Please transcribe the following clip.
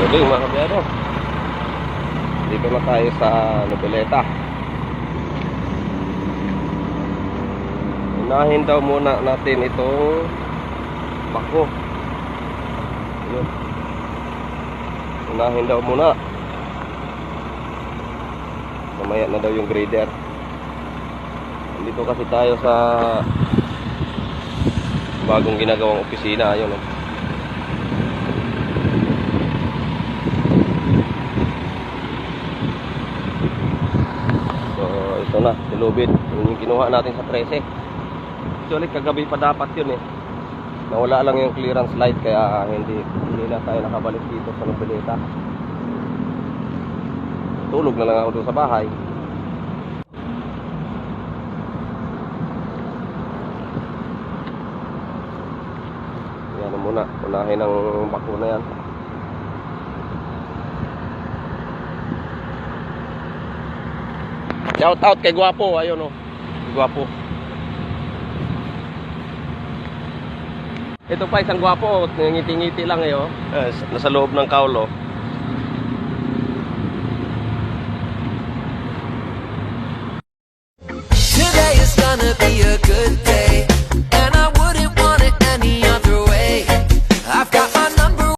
Muling mga kabiyado, dito na tayo sa Noveleta. Unahin daw muna natin itong bako. Ayun. Unahin daw muna. Mamaya na daw yung grader. Dito kasi tayo sa bagong ginagawang opisina. Ayun, oh. Ito na, silubid. Yung kinuha natin sa 13. Actually, kagabi pa dapat yun eh. Nawala lang yung clearance light kaya hindi na tayo nakabalik dito sa Noveleta. Tulog na lang ako doon sa bahay. Yan na muna. Unahin ang bakuna yan. Shout out kay Gwapo, ayun oh. Gwapo. Ito pa isang gwapo, ngiti-ngiti lang eh oh. Nasa loob ng kaulo.